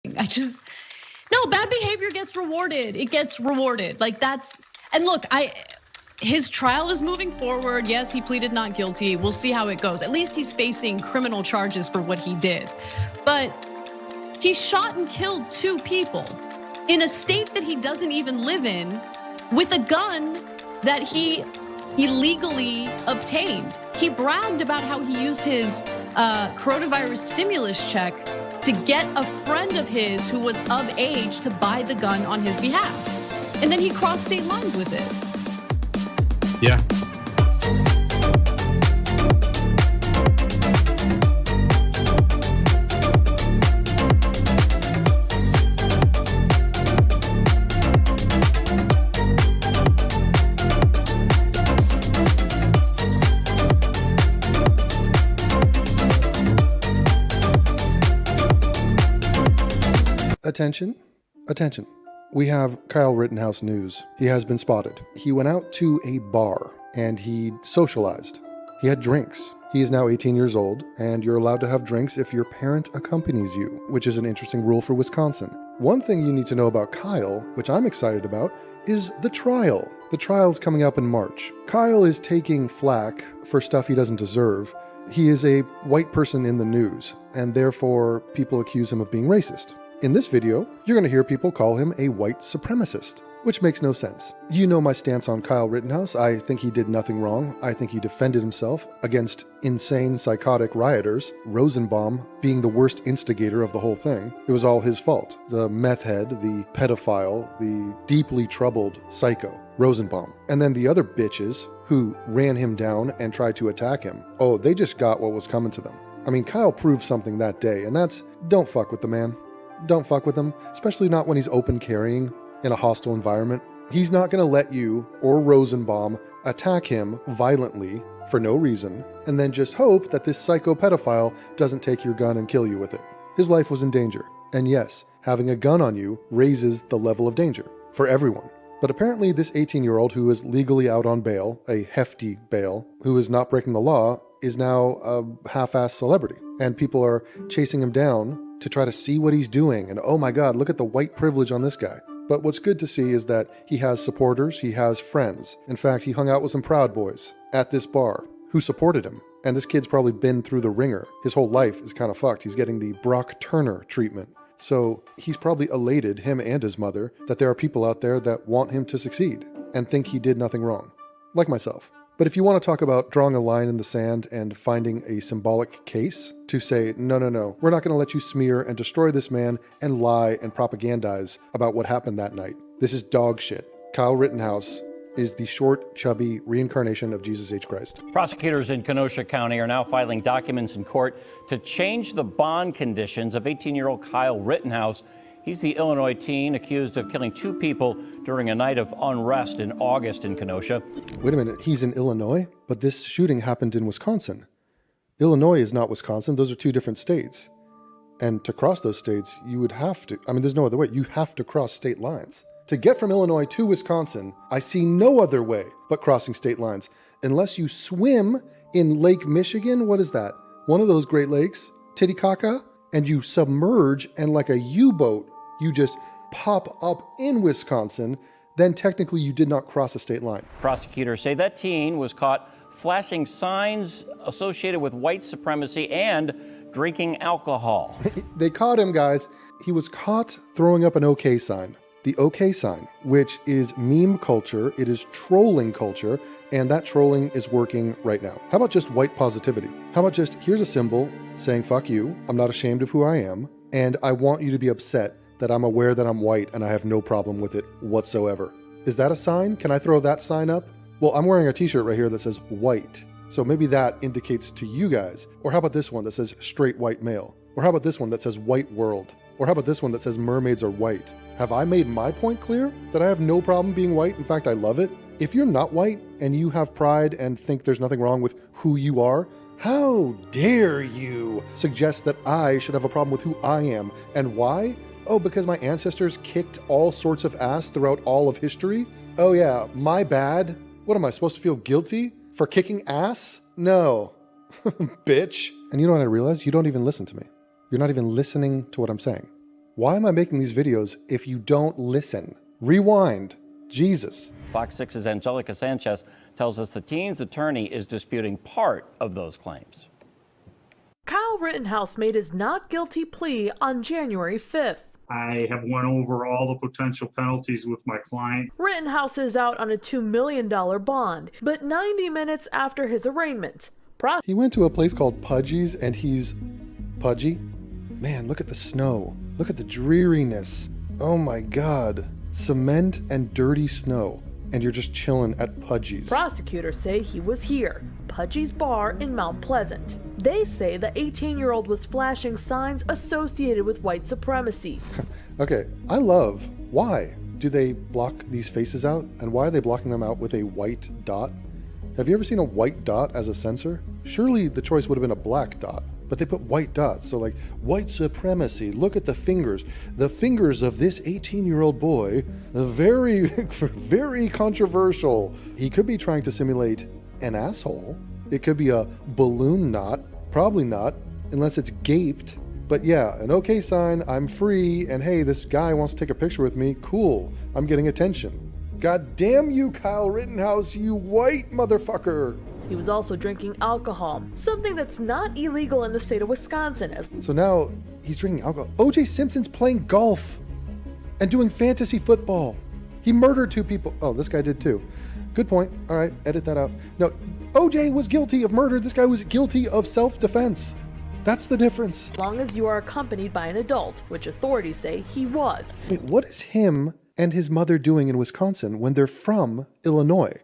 I just, no, bad behavior gets rewarded. It gets rewarded. Like that's, and look, his trial is moving forward. Yes, he pleaded not guilty. We'll see how it goes. At least he's facing criminal charges for what he did. But he shot and killed 2 people in a state that he doesn't even live in with a gun that he illegally obtained. He bragged about how he used his coronavirus stimulus check to get a friend of his who was of age to buy the gun on his behalf. And then he crossed state lines with it. Yeah. Attention, attention. We have Kyle Rittenhouse news. He has been spotted. He went out to a bar and he socialized. He had drinks. He is now 18 years old, and you're allowed to have drinks if your parent accompanies you, which is an interesting rule for Wisconsin. One thing you need to know about Kyle, which I'm excited about, is the trial. The trial's coming up in March. Kyle is taking flack for stuff he doesn't deserve. He is a white person in the news, and therefore people accuse him of being racist. In this video, you're going to hear people call him a white supremacist, which makes no sense. You know my stance on Kyle Rittenhouse. I think he did nothing wrong. I think he defended himself against insane, psychotic rioters, Rosenbaum being the worst instigator of the whole thing. It was all his fault. The meth head, the pedophile, the deeply troubled psycho, Rosenbaum. And then the other bitches who ran him down and tried to attack him. Oh, they just got what was coming to them. I mean, Kyle proved something that day, and that's, don't fuck with the man. Don't fuck with him, especially not when he's open carrying in a hostile environment. He's not going to let you or Rosenbaum attack him violently for no reason, and then just hope that this psycho pedophile doesn't take your gun and kill you with it. His life was in danger. And yes, having a gun on you raises the level of danger for everyone. But apparently this 18-year-old who is legally out on bail, a hefty bail, who is not breaking the law, is now a half-assed celebrity. And people are chasing him down to try to see what he's doing. And oh my God, look at the white privilege on this guy. But what's good to see is that he has supporters, he has friends. In fact, he hung out with some Proud Boys at this bar who supported him. And this kid's probably been through the ringer. His whole life is kind of fucked. He's getting the Brock Turner treatment. So he's probably elated, him and his mother, that there are people out there that want him to succeed and think he did nothing wrong. Like myself. But if you want to talk about drawing a line in the sand and finding a symbolic case to say, no, we're not going to let you smear and destroy this man and lie and propagandize about what happened that night. This is dog shit. Kyle Rittenhouse is the short, chubby reincarnation of Jesus H. Christ. Prosecutors in Kenosha County are now filing documents in court to change the bond conditions of 18-year-old Kyle Rittenhouse. He's the Illinois teen accused of killing 2 people during a night of unrest in August in Kenosha. Wait a minute, he's in Illinois? But this shooting happened in Wisconsin. Illinois is not Wisconsin, those are 2 different states. And to cross those states, you would have to, there's no other way, you have to cross state lines. To get from Illinois to Wisconsin, I see no other way but crossing state lines. Unless you swim in Lake Michigan, what is that? One of those Great Lakes, Titicaca, and you submerge and like a U-boat, you just pop up in Wisconsin, then technically you did not cross a state line. Prosecutors say that teen was caught flashing signs associated with white supremacy and drinking alcohol. They caught him, guys. He was caught throwing up an OK sign. The OK sign, which is meme culture, it is trolling culture, and that trolling is working right now. How about just white positivity? How about just, here's a symbol saying, fuck you, I'm not ashamed of who I am, and I want you to be upset that I'm aware that I'm white and I have no problem with it whatsoever. Is that a sign? Can I throw that sign up? Well, I'm wearing a t-shirt right here that says white. So maybe that indicates to you guys. Or how about this one that says straight white male? Or how about this one that says white world? Or how about this one that says mermaids are white? Have I made my point clear? That I have no problem being white? In fact, I love it. If you're not white and you have pride and think there's nothing wrong with who you are, how dare you suggest that I should have a problem with who I am? And why? Oh, because my ancestors kicked all sorts of ass throughout all of history? Oh yeah, my bad. What am I supposed to feel guilty for kicking ass? No. Bitch. And you know what I realized? You don't even listen to me. You're not even listening to what I'm saying. Why am I making these videos if you don't listen? Rewind. Jesus. Fox 6's Angelica Sanchez tells us the teen's attorney is disputing part of those claims. Kyle Rittenhouse made his not guilty plea on January 5th. I have went over all the potential penalties with my client. Rittenhouse is out on a $2 million bond, but 90 minutes after his arraignment, He went to a place called Pudgy's and he's pudgy. Man, look at the snow. Look at the dreariness. Oh my God. Cement and dirty snow. And you're just chilling at Pudgy's. Prosecutors say he was here, Pudgy's Bar in Mount Pleasant. They say the 18-year-old was flashing signs associated with white supremacy. Okay, I love. Why do they block these faces out? And why are they blocking them out with a white dot? Have you ever seen a white dot as a censor? Surely the choice would have been a black dot. But they put white dots. So like, white supremacy, look at the fingers. The fingers of this 18-year-old boy, very, very controversial. He could be trying to simulate an asshole. It could be a balloon knot. Probably not, unless it's gaped. But yeah, an okay sign, I'm free, and hey, this guy wants to take a picture with me. Cool, I'm getting attention. God damn you, Kyle Rittenhouse, you white motherfucker. He was also drinking alcohol, something that's not illegal in the state of Wisconsin. So now he's drinking alcohol. O.J. Simpson's playing golf and doing fantasy football. He murdered 2 people. Oh, this guy did too. Good point. All right, edit that out. No, O.J. was guilty of murder. This guy was guilty of self-defense. That's the difference. As long as you are accompanied by an adult, which authorities say he was. Wait, what is him and his mother doing in Wisconsin when they're from Illinois?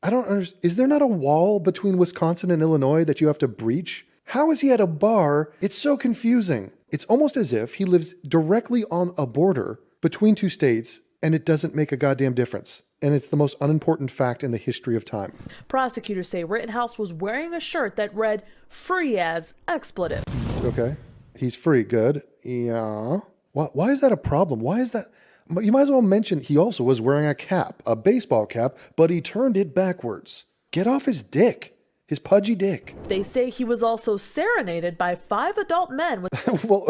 I don't understand. Is there not a wall between Wisconsin and Illinois that you have to breach? How is he at a bar? It's so confusing. It's almost as if he lives directly on a border between 2 states and it doesn't make a goddamn difference. And it's the most unimportant fact in the history of time. Prosecutors say Rittenhouse was wearing a shirt that read "free as expletive." Okay. He's free. Good. Yeah. Why is that a problem? Why is that? You might as well mention he also was wearing a cap, a baseball cap, but he turned it backwards. Get off his dick. His pudgy dick. They say he was also serenaded by 5 adult men with Well,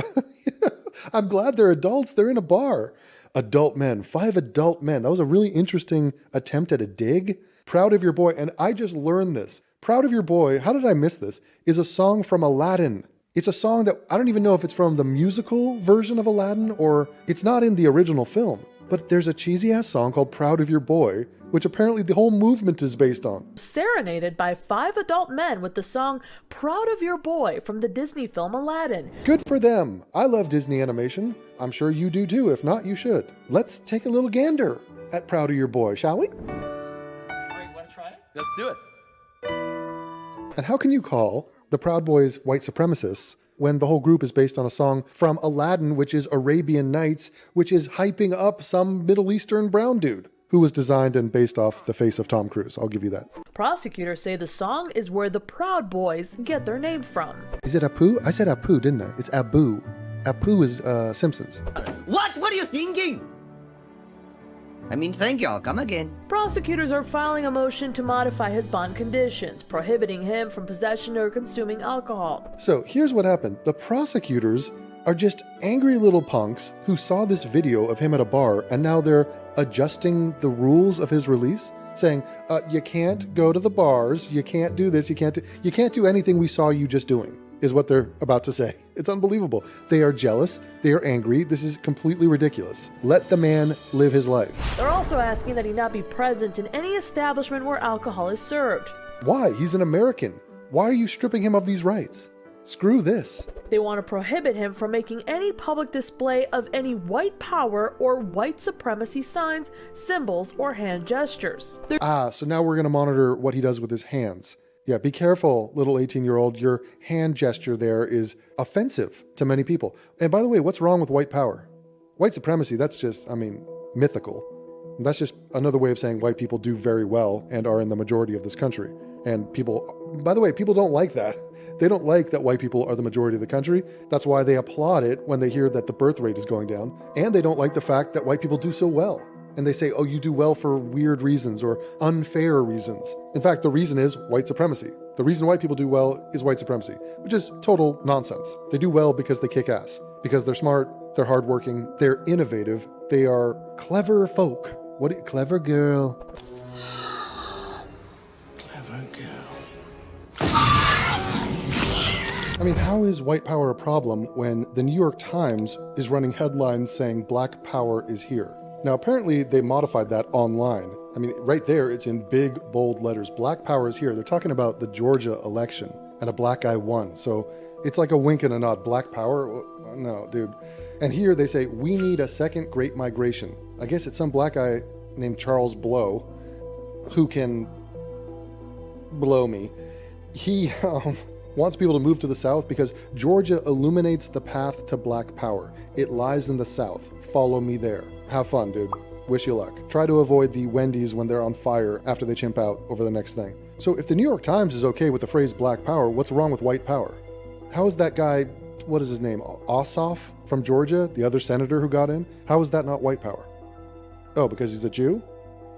I'm glad they're adults. They're in a bar. Adult men. 5 adult men. That was a really interesting attempt at a dig. Proud of Your Boy. And I just learned this. Proud of Your Boy, how did I miss this? Is a song from Aladdin. It's a song that I don't even know if it's from the musical version of Aladdin or it's not in the original film. But there's a cheesy ass song called Proud of Your Boy, which apparently the whole movement is based on. Serenaded by 5 adult men with the song "Proud of Your Boy" from the Disney film Aladdin. Good for them. I love Disney animation. I'm sure you do too. If not, you should. Let's take a little gander at Proud of Your Boy, shall we? All right, want to try it? Let's do it. And how can you call the Proud Boys white supremacists when the whole group is based on a song from Aladdin, which is Arabian Nights, which is hyping up some Middle Eastern brown dude who was designed and based off the face of Tom Cruise. I'll give you that. Prosecutors say the song is where the Proud Boys get their name from. Is it Apu? I said Apu, didn't I? It's Abu. Apu is Simpsons. What? What are you thinking? I mean, thank you. I'll come again. Prosecutors are filing a motion to modify his bond conditions, prohibiting him from possession or consuming alcohol. So here's what happened. The prosecutors are just angry little punks who saw this video of him at a bar and now they're adjusting the rules of his release, saying, you can't go to the bars, you can't do this, you can't do anything we saw you just doing, is what they're about to say. It's unbelievable. They are jealous, they are angry, this is completely ridiculous. Let the man live his life. They're also asking that he not be present in any establishment where alcohol is served. Why? He's an American. Why are you stripping him of these rights? Screw this. They want to prohibit him from making any public display of any white power or white supremacy signs, symbols, or hand gestures. So now we're going to monitor what he does with his hands. Yeah, be careful, little 18-year-old. Your hand gesture there is offensive to many people. And by the way, what's wrong with white power? White supremacy, that's just, mythical. That's just another way of saying white people do very well and are in the majority of this country. And people, by the way, people don't like that. They don't like that white people are the majority of the country. That's why they applaud it when they hear that the birth rate is going down. And they don't like the fact that white people do so well. And they say, oh, you do well for weird reasons or unfair reasons. In fact, the reason is white supremacy. The reason white people do well is white supremacy, which is total nonsense. They do well because they kick ass, because they're smart, They're hardworking. They're innovative. They are clever folk. Clever girl. Clever girl. I mean, how is white power a problem when the New York Times is running headlines saying black power is here? Now, apparently they modified that online. I mean, right there, it's in big, bold letters. Black power is here. They're talking about the Georgia election, and a black guy won. So it's like a wink and a nod. Black power? No, dude. And here they say, we need a second Great Migration. I guess it's some black guy named Charles Blow who can blow me. He wants people to move to the South because Georgia illuminates the path to black power. It lies in the South. Follow me there. Have fun, dude. Wish you luck. Try to avoid the Wendy's when they're on fire after they chimp out over the next thing. So if the New York Times is okay with the phrase black power, what's wrong with white power? How is that guy, what is his name, Ossoff from Georgia, the other senator who got in? How is that not white power? Oh, because he's a Jew?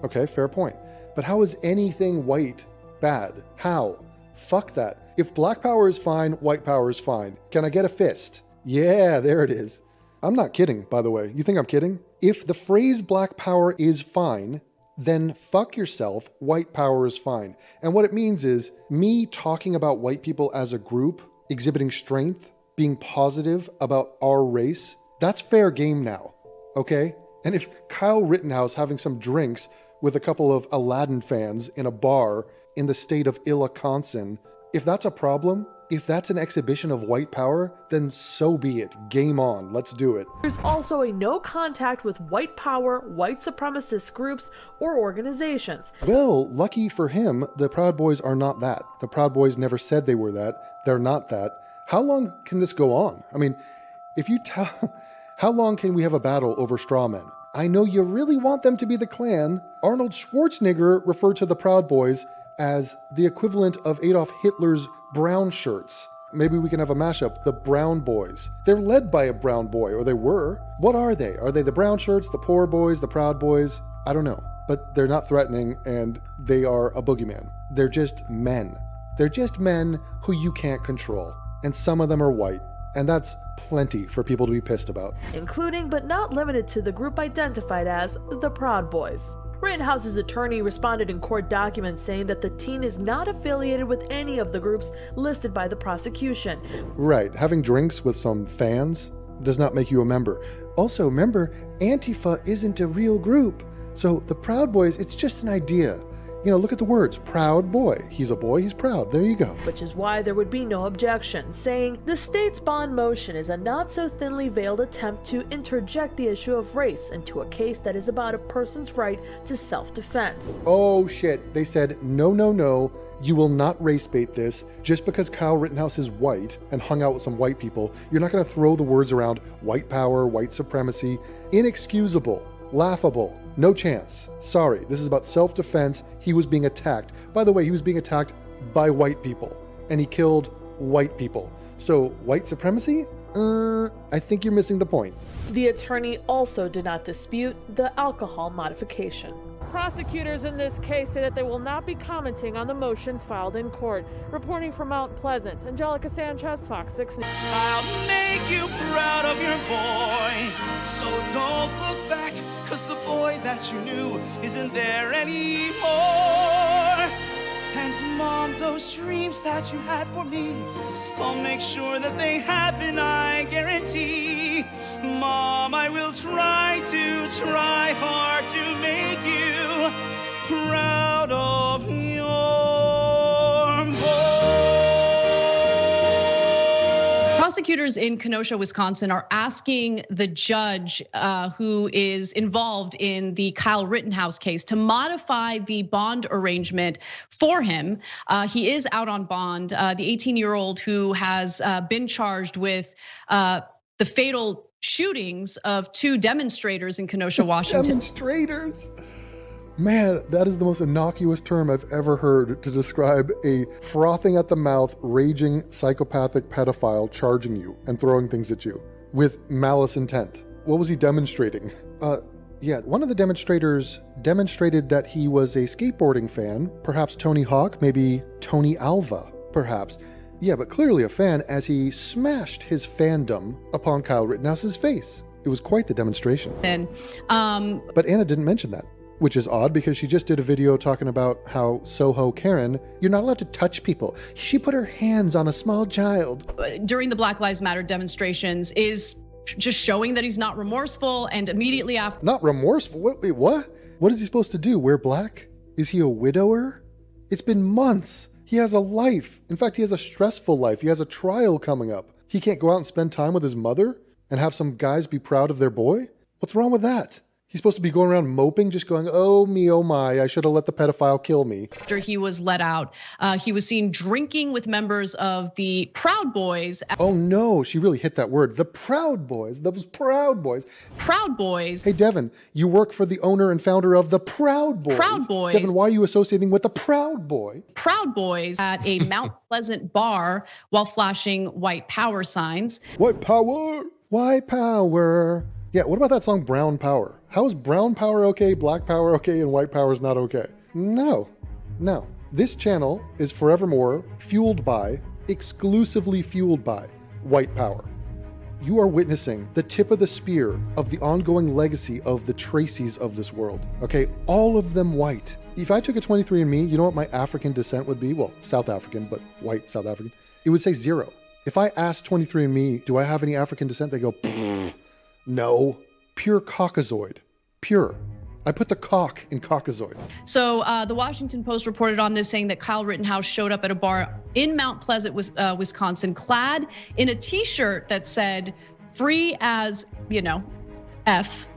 Okay, fair point. But how is anything white bad? How? Fuck that. If black power is fine, white power is fine. Can I get a fist? Yeah, there it is. I'm not kidding, by the way. You think I'm kidding? If the phrase black power is fine, then fuck yourself, white power is fine. And what it means is me talking about white people as a group, exhibiting strength, being positive about our race, that's fair game now, okay? And if Kyle Rittenhouse having some drinks with a couple of Aladdin fans in a bar in the state of Wisconsin, if that's a problem, if that's an exhibition of white power, then so be it. Game on. Let's do it. There's also a no contact with white power, white supremacist groups, or organizations. Well, lucky for him, the Proud Boys are not that. The Proud Boys never said they were that. They're not that. How long can this go on? I mean, if you tell... How long can we have a battle over straw men? I know you really want them to be the Klan. Arnold Schwarzenegger referred to the Proud Boys as the equivalent of Adolf Hitler's brown shirts. Maybe we can have a mashup, the Brown Boys. They're led by a brown boy, or they were. What are they? Are they the brown shirts, the poor boys, the Proud Boys? I don't know. But they're not threatening, and they are a boogeyman. They're just men. They're just men who you can't control. And some of them are white. And that's plenty for people to be pissed about. Including but not limited to the group identified as the Proud Boys. Rittenhouse's attorney responded in court documents saying that the teen is not affiliated with any of the groups listed by the prosecution. Right, having drinks with some fans does not make you a member. Also, remember, Antifa isn't a real group. So the Proud Boys, it's just an idea. You know, look at the words, proud boy. He's a boy, he's proud. There you go. Which is why there would be no objection, saying the state's bond motion is a not so thinly veiled attempt to interject the issue of race into a case that is about a person's right to self-defense. Oh shit, they said, no, you will not race bait this. Just because Kyle Rittenhouse is white and hung out with some white people, you're not gonna throw the words around white power, white supremacy. Inexcusable, laughable. No chance. Sorry, this is about self-defense. He was being attacked. By the way, he was being attacked by white people, and he killed white people. So, white supremacy? I think you're missing the point. The attorney also did not dispute the alcohol modification. Prosecutors in this case say that they will not be commenting on the motions filed in court. Reporting from Mount Pleasant, Angelica Sanchez, Fox 6 News. I'll make you proud of your boy. So don't look back, 'cause the boy that you knew isn't there anymore. And Mom, those dreams that you had for me, I'll make sure that they happen, I guarantee. Mom, I will try hard to make you proud of your boy. Prosecutors in Kenosha, Wisconsin are asking the judge who is involved in the Kyle Rittenhouse case to modify the bond arrangement for him. He is out on bond. The 18-year-old who has been charged with the fatal shootings of 2 demonstrators in Kenosha, Washington. Demonstrators? Man, that is the most innocuous term I've ever heard to describe a frothing at the mouth, raging, psychopathic pedophile charging you and throwing things at you with malice intent. What was he demonstrating? Yeah, one of the demonstrators demonstrated that he was a skateboarding fan, perhaps Tony Hawk, maybe Tony Alva, perhaps. Yeah, but clearly a fan, as he smashed his fandom upon Kyle Rittenhouse's face. It was quite the demonstration. And But Anna didn't mention that, which is odd because she just did a video talking about how Soho Karen, you're not allowed to touch people. She put her hands on a small child. during the Black Lives Matter demonstrations is just showing that he's not remorseful, and immediately after. Not remorseful? Wait, what? What is he supposed to do? Wear black? Is he a widower? It's been months. He has a life. In fact, he has a stressful life. He has a trial coming up. He can't go out and spend time with his mother and have some guys be proud of their boy? What's wrong with that? He's supposed to be going around moping, just going, oh me, oh my, I should have let the pedophile kill me. After he was let out, he was seen drinking with members of the Proud Boys. Oh no, she really hit that word. The Proud Boys, those Proud Boys. Proud Boys. Hey Devin, you work for the owner and founder of the Proud Boys. Proud Boys. Devin, why are you associating with the Proud Boy? Proud Boys at a Mount Pleasant bar while flashing white power signs. White power, white power. Yeah, what about that song Brown Power? How is brown power okay, black power okay, and white power is not okay? No. This channel is forevermore exclusively fueled by white power. You are witnessing the tip of the spear of the ongoing legacy of the Tracys of this world. Okay, all of them white. If I took a 23andMe, you know what my African descent would be? Well, South African, but white South African. It would say 0. If I asked 23andMe, do I have any African descent? They go, no. Pure Caucasoid. Pure. I put the cock in Caucasoid. So the Washington Post reported on this, saying that Kyle Rittenhouse showed up at a bar in Mount Pleasant, Wisconsin, clad in a t-shirt that said, free as, F.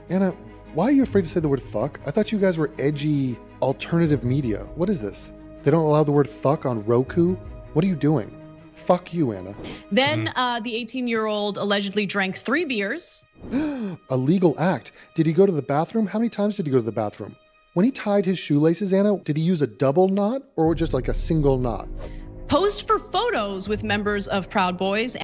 Anna, why are you afraid to say the word fuck? I thought you guys were edgy alternative media. What is this? They don't allow the word fuck on Roku? What are you doing? Fuck you, Anna. Then the 18-year-old allegedly drank 3 beers. A legal act. Did he go to the bathroom? How many times did he go to the bathroom? When he tied his shoelaces, Anna, did he use a double knot or just like a single knot? Posed for photos with members of Proud Boys.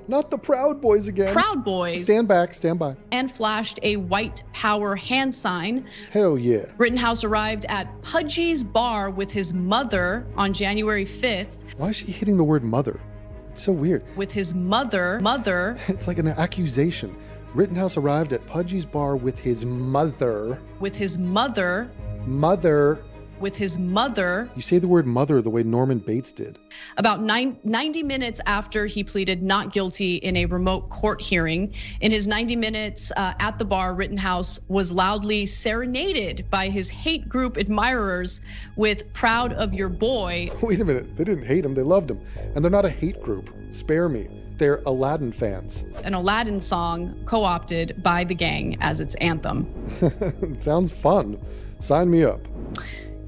Not the Proud Boys again. Proud Boys. Stand back, stand by. And flashed a white power hand sign. Hell yeah. Rittenhouse arrived at Pudgy's bar with his mother on January 5th. Why is she hitting the word mother? It's so weird. With his mother. It's like an accusation. Rittenhouse arrived at Pudgy's bar with his mother. With his mother. Mother. With his mother. You say the word mother the way Norman Bates did. About 90 minutes after he pleaded not guilty in a remote court hearing. In his 90 minutes at the bar, Rittenhouse was loudly serenaded by his hate group admirers with Proud of Your Boy. Wait a minute, they didn't hate him, they loved him. And they're not a hate group, spare me. They're Aladdin fans. An Aladdin song co-opted by the gang as its anthem. It sounds fun. Sign me up.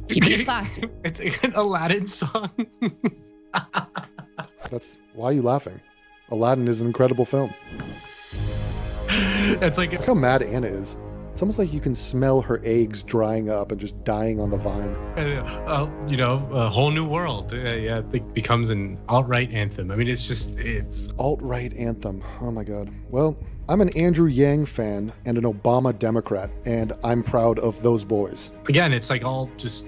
Keep it classy. It's an Aladdin song. That's why are you laughing? Aladdin is an incredible film. It's like Look how mad Anna is. It's almost like you can smell her eggs drying up and just dying on the vine. a whole new world. It becomes an alt-right anthem. I mean, it's alt-right anthem. Oh my God. Well, I'm an Andrew Yang fan and an Obama Democrat, and I'm proud of those boys. Again, it's like all just.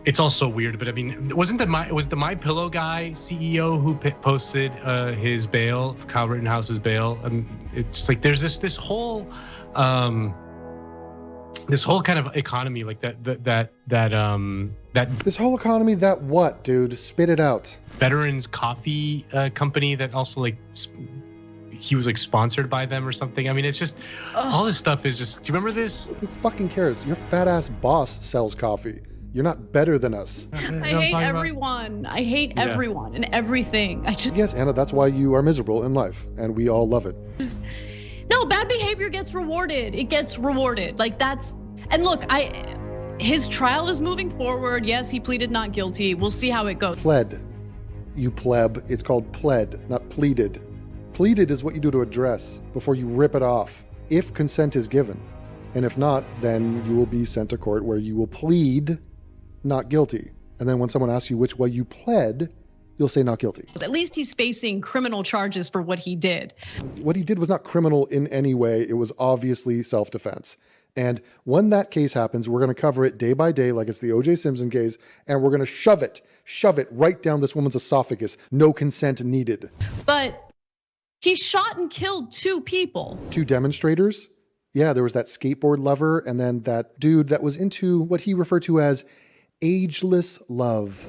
It's all so weird, but I mean, was the My Pillow guy CEO who posted his bail, Kyle Rittenhouse's bail? It's like there's this whole kind of economy like that. This whole economy, that what, dude? Spit it out. Veterans Coffee company that also like he was like sponsored by them or something. I mean, it's just all this stuff is just. Do you remember this? Who fucking cares? Your fat ass boss sells coffee. You're not better than us. I hate everyone. I hate everyone and everything. Yes, Anna, that's why you are miserable in life, and we all love it. No, bad behavior gets rewarded. It gets rewarded. Like that's, and look, his trial is moving forward. Yes, he pleaded not guilty. We'll see how it goes. Pled, you pleb. It's called pled, not pleaded. Pleaded is what you do to a dress before you rip it off, if consent is given. And if not, then you will be sent to court where you will plead not guilty. And then when someone asks you which way you pled, you'll say not guilty. At least he's facing criminal charges for what he did. What he did was not criminal in any way. It was obviously self-defense. And when that case happens, we're going to cover it day by day like it's the O.J. Simpson case, and we're going to shove it right down this woman's esophagus. No consent needed. But he shot and killed 2 people. 2 demonstrators? Yeah, there was that skateboard lover and then that dude that was into what he referred to as ageless love.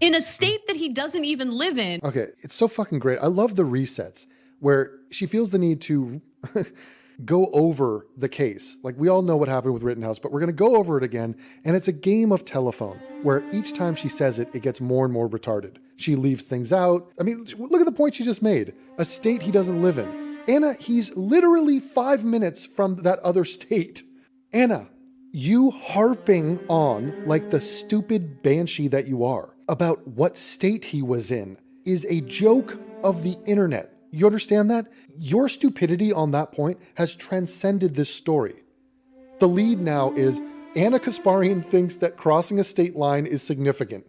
In a state that he doesn't even live in. Okay, it's so fucking great. I love the resets where she feels the need to go over the case. Like, we all know what happened with Rittenhouse, but we're going to go over it again. And it's a game of telephone where each time she says it, it gets more and more retarded. She leaves things out. I mean, look at the point she just made. A state he doesn't live in. Anna, he's literally 5 minutes from that other state. Anna, you harping on like the stupid banshee that you are about what state he was in is a joke of the internet. You understand that? Your stupidity on that point has transcended this story. The lead now is Anna Kasparian thinks that crossing a state line is significant.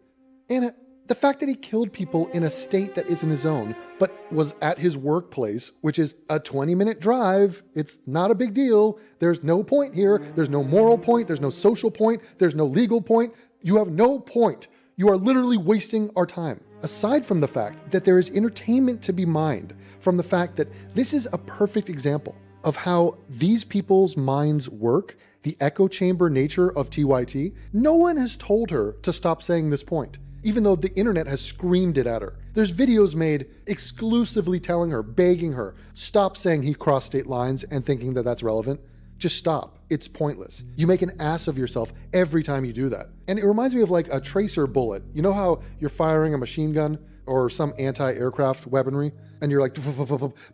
Anna, the fact that he killed people in a state that isn't his own, but was at his workplace, which is a 20-minute drive, it's not a big deal. There's no point here. There's no moral point. There's no social point. There's no legal point. You have no point. You are literally wasting our time. Aside from the fact that there is entertainment to be mined from the fact that this is a perfect example of how these people's minds work, the echo chamber nature of TYT, no one has told her to stop saying this point, even though the internet has screamed it at her. There's videos made exclusively telling her, begging her, stop saying he crossed state lines and thinking that that's relevant. Just stop. It's pointless. You make an ass of yourself every time you do that. And it reminds me of like a tracer bullet. You know how you're firing a machine gun or some anti-aircraft weaponry and you're like,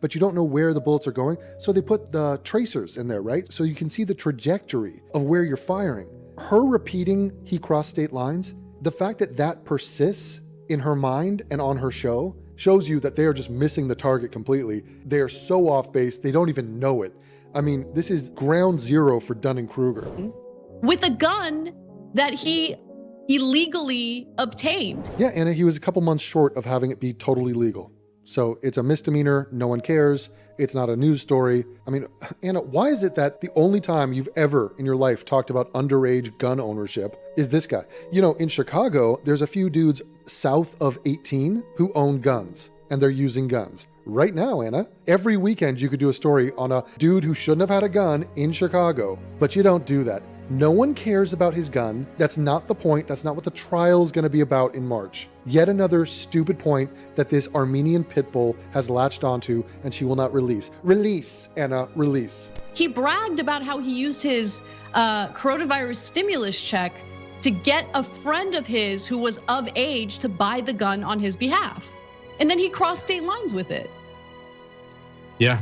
but you don't know where the bullets are going? So they put the tracers in there, right? So you can see the trajectory of where you're firing. Her repeating he crossed state lines, the fact that that persists in her mind and on her show shows you that they are just missing the target completely. They are so off base, they don't even know it. I mean, this is ground zero for Dunning-Kruger. With a gun that he illegally obtained. Yeah, Anna, he was a couple months short of having it be totally legal. So it's a misdemeanor, no one cares, it's not a news story. I mean, Anna, why is it that the only time you've ever in your life talked about underage gun ownership is this guy? You know, in Chicago, there's a few dudes south of 18 who own guns, and they're using guns. Right now, Anna, every weekend you could do a story on a dude who shouldn't have had a gun in Chicago, but you don't do that. No one cares about his gun. That's not the point. That's not what the trial is going to be about in March. Yet another stupid point that this Armenian pit bull has latched onto and she will not release. Release, Anna, release. He bragged about how he used his coronavirus stimulus check to get a friend of his who was of age to buy the gun on his behalf. And then he crossed state lines with it. Yeah.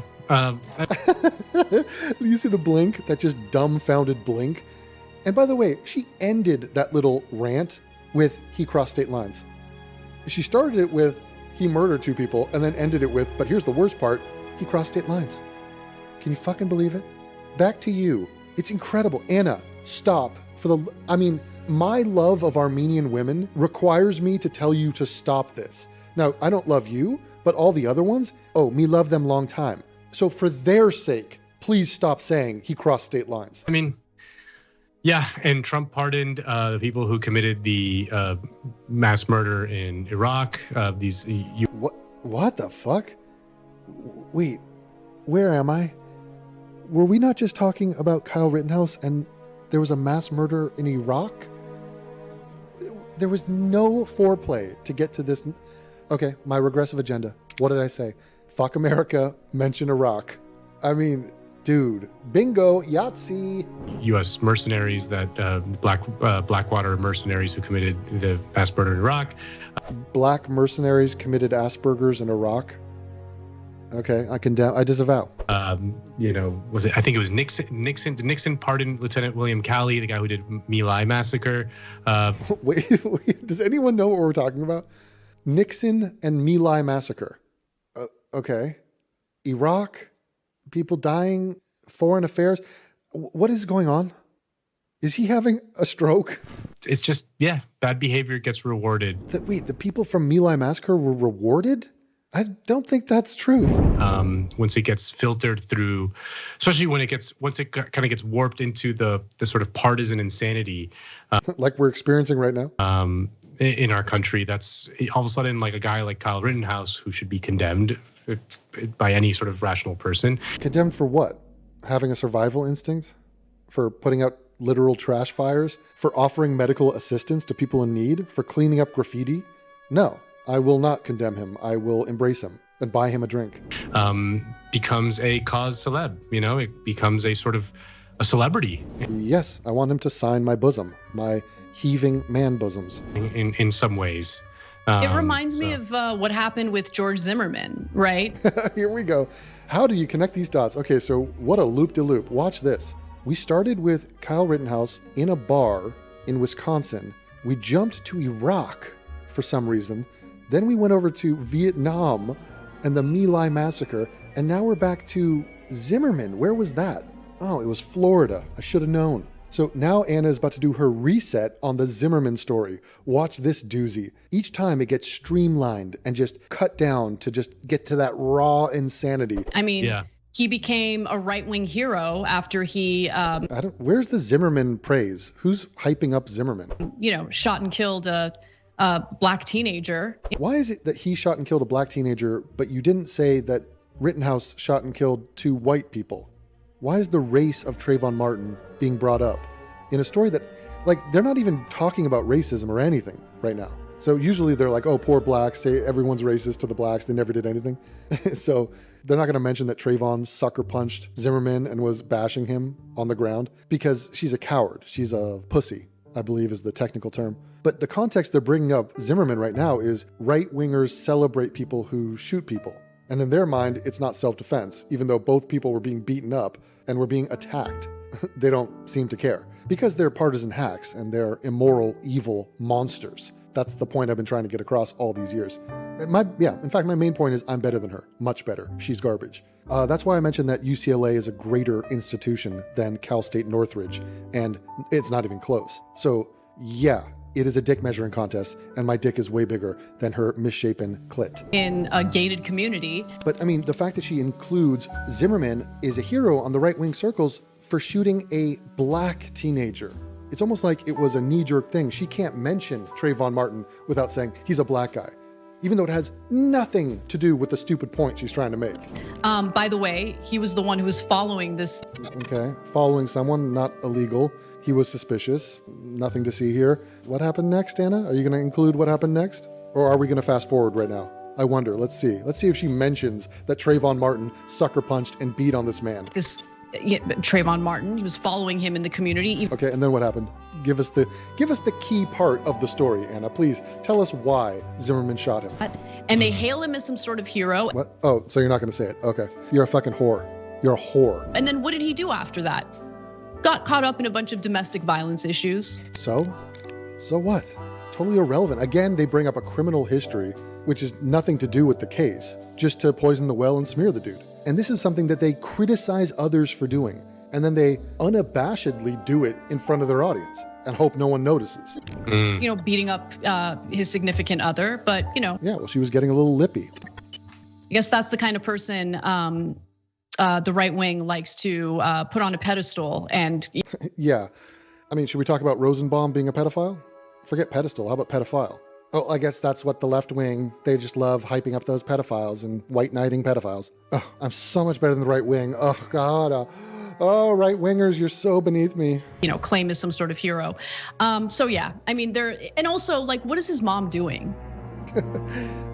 You see the blink, that just dumbfounded blink? And by the way, she ended that little rant with he crossed state lines. She started it with he murdered 2 people and then ended it with, but here's the worst part, he crossed state lines. Can you fucking believe it? Back to you. It's incredible. Anna, stop. My love of Armenian women requires me to tell you to stop this. Now, I don't love you, but all the other ones, me love them long time. So for their sake, please stop saying he crossed state lines. I mean, yeah, and Trump pardoned the people who committed the mass murder in Iraq. What the fuck? Wait, where am I? Were we not just talking about Kyle Rittenhouse and there was a mass murder in Iraq? There was no foreplay to get to this. Okay, my regressive agenda. What did I say? Fuck America, mention Iraq. I mean, dude, bingo, Yahtzee. U.S. mercenaries, that Blackwater mercenaries who committed the mass murder in Iraq. Black mercenaries committed Asperger's in Iraq. Okay, I disavow. Was it? I think it was Nixon. Did Nixon pardon Lieutenant William Calley, the guy who did My Lai massacre? Wait, does anyone know what we're talking about? Nixon and My Lai massacre. Okay. Iraq, people dying, foreign affairs. What is going on? Is he having a stroke? It's just, bad behavior gets rewarded. The people from My Lai massacre were rewarded I don't think that's true. Once it gets filtered through, especially once it kind of gets warped into the sort of partisan insanity, Like we're experiencing right now. In our country, that's all of a sudden like a guy like Kyle Rittenhouse, who should be condemned by any sort of rational person. Condemned for what? Having a survival instinct? For putting out literal trash fires? For offering medical assistance to people in need? For cleaning up graffiti? No, I will not condemn him. I will embrace him and buy him a drink. Becomes a cause celeb, it becomes a sort of a celebrity. Yes, I want him to sign my bosom, my heaving man bosoms. In some ways. It reminds me of what happened with George Zimmerman, right? Here we go. How do you connect these dots? Okay, so what a loop-de-loop. Watch this. We started with Kyle Rittenhouse in a bar in Wisconsin. We jumped to Iraq for some reason. Then we went over to Vietnam and the My Lai massacre. And now we're back to Zimmerman. Where was that? Oh, it was Florida. I should have known. So now Anna is about to do her reset on the Zimmerman story. Watch this doozy. Each time it gets streamlined and just cut down to just get to that raw insanity. I mean, he became a right-wing hero after he... where's the Zimmerman praise? Who's hyping up Zimmerman? Shot and killed a black teenager. Why is it that he shot and killed a black teenager, but you didn't say that Rittenhouse shot and killed 2 white people? Why is the race of Trayvon Martin being brought up in a story that, they're not even talking about racism or anything right now? So usually they're like, oh, poor blacks, say everyone's racist to the blacks, they never did anything. So they're not going to mention that Trayvon sucker punched Zimmerman and was bashing him on the ground because she's a coward. She's a pussy, I believe is the technical term. But the context they're bringing up Zimmerman right now is right-wingers celebrate people who shoot people. And in their mind, it's not self-defense, even though both people were being beaten up and were being attacked. They don't seem to care because they're partisan hacks and they're immoral, evil monsters. That's the point I've been trying to get across all these years. In fact, my main point is I'm better than her. Much better. She's garbage. That's why I mentioned that UCLA is a greater institution than Cal State Northridge, and it's not even close. So, yeah, it is a dick measuring contest, and my dick is way bigger than her misshapen clit. In a gated community. But, the fact that she includes Zimmerman is a hero on the right-wing circles for shooting a black teenager. It's almost like it was a knee-jerk thing. She can't mention Trayvon Martin without saying he's a black guy, even though it has nothing to do with the stupid point she's trying to make. By the way, he was the one who was following this. Okay, following someone, not illegal. He was suspicious. Nothing to see here. What happened next, Anna? Are you going to include what happened next? Or are we going to fast forward right now? I wonder. Let's see. Let's see if she mentions that Trayvon Martin sucker punched and beat on this man. Trayvon Martin, he was following him in the community. Okay, and then what happened? Give us the key part of the story, Anna. Please tell us why Zimmerman shot him. And they hail him as some sort of hero. What? Oh, so you're not going to say it. Okay. You're a fucking whore. You're a whore. And then what did he do after that? Got caught up in a bunch of domestic violence issues. So what? Totally irrelevant. Again, they bring up a criminal history, which is nothing to do with the case, just to poison the well and smear the dude. And this is something that they criticize others for doing. And then they unabashedly do it in front of their audience and hope no one notices. Beating up his significant other, but Yeah, well, she was getting a little lippy. I guess that's the kind of person the right wing likes to put on a pedestal and. Yeah. Should we talk about Rosenbaum being a pedophile? Forget pedestal. How about pedophile? Oh, I guess that's what the left wing, they just love hyping up those pedophiles and white knighting pedophiles. Oh, I'm so much better than the right wing. Oh, God. Right wingers, you're so beneath me. Claim as some sort of hero. So yeah, and also what is his mom doing?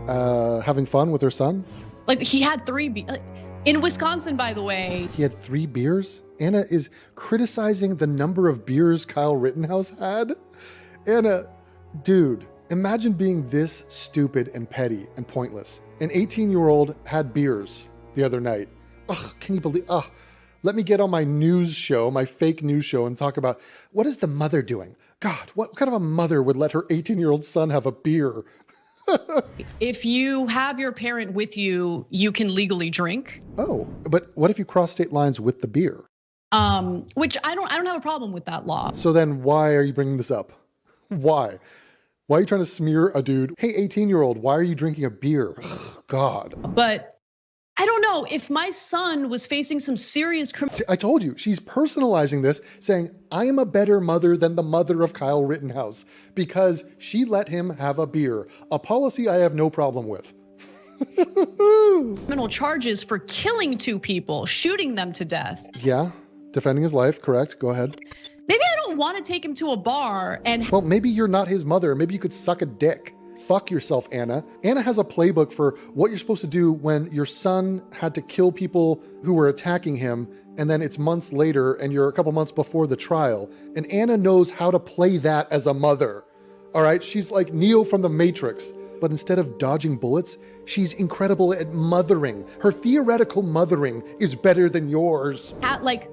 Having fun with her son? He had 3 in Wisconsin, by the way. He had 3 beers? Anna is criticizing the number of beers Kyle Rittenhouse had? Anna, dude. Imagine being this stupid and petty and pointless. An 18-year-old had beers the other night. Ugh, can you believe? Let me get on my news show, my fake news show, and talk about what is the mother doing? God, what kind of a mother would let her 18-year-old son have a beer? If you have your parent with you, you can legally drink. Oh, but what if you cross state lines with the beer? Which I don't have a problem with that law. So then why are you bringing this up? Why? Why are you trying to smear a dude? Hey, 18-year-old, why are you drinking a beer? Ugh, God. But I don't know, if my son was facing some serious criminal. I told you, she's personalizing this, saying, I am a better mother than the mother of Kyle Rittenhouse because she let him have a beer. A policy I have no problem with. Criminal charges for killing 2 people, shooting them to death. Yeah, defending his life, correct. Go ahead. Maybe I don't want to take him to a bar and. Well, maybe you're not his mother. Maybe you could suck a dick. Fuck yourself, Anna. Anna has a playbook for what you're supposed to do when your son had to kill people who were attacking him, and then it's months later and you're a couple months before the trial. And Anna knows how to play that as a mother. All right? She's like Neo from the Matrix. But instead of dodging bullets, she's incredible at mothering. Her theoretical mothering is better than yours.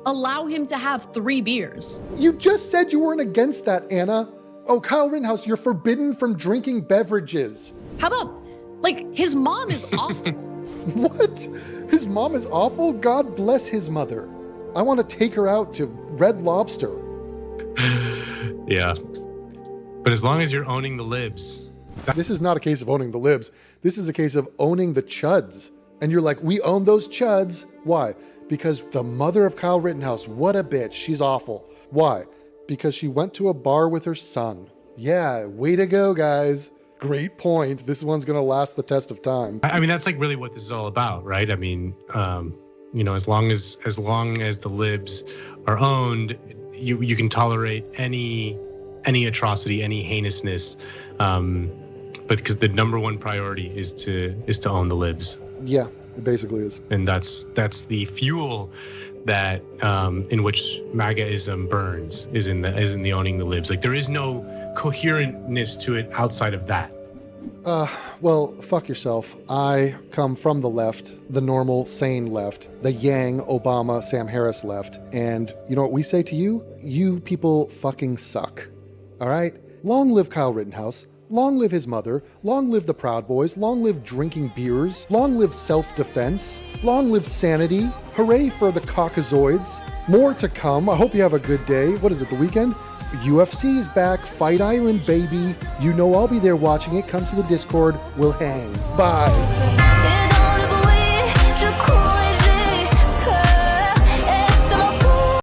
Allow him to have 3 beers. You just said you weren't against that, Anna. Oh, Kyle Rittenhouse, you're forbidden from drinking beverages. How about, his mom is awful. What? His mom is awful? God bless his mother. I want to take her out to Red Lobster. Yeah. But as long as you're owning the libs. This is not a case of owning the libs. This is a case of owning the chuds. And you're like, we own those chuds. Why? Because the mother of Kyle Rittenhouse, what a bitch. She's awful. Why? Because she went to a bar with her son. Yeah, way to go, guys. Great point. This one's going to last the test of time. I mean, that's like really what this is all about, right? I mean, as long as the libs are owned, you can tolerate any atrocity, any heinousness, but because the number one priority is to own the libs. Yeah, it basically is. And that's the fuel that in which MAGAism burns is in the owning the libs. Like there is no coherentness to it outside of that. Well, fuck yourself. I come from the left, the normal, sane left, the Yang, Obama, Sam Harris left. And you know what we say to you? You people fucking suck. All right? Long live Kyle Rittenhouse. Long live his mother. Long live the Proud Boys. Long live drinking beers. Long live self-defense. Long live sanity. Hooray for the Caucasoids. More to come. I hope you have a good day. What is it, the weekend? UFC is back. Fight Island, baby. You know I'll be there watching it. Come to the Discord. We'll hang. Bye.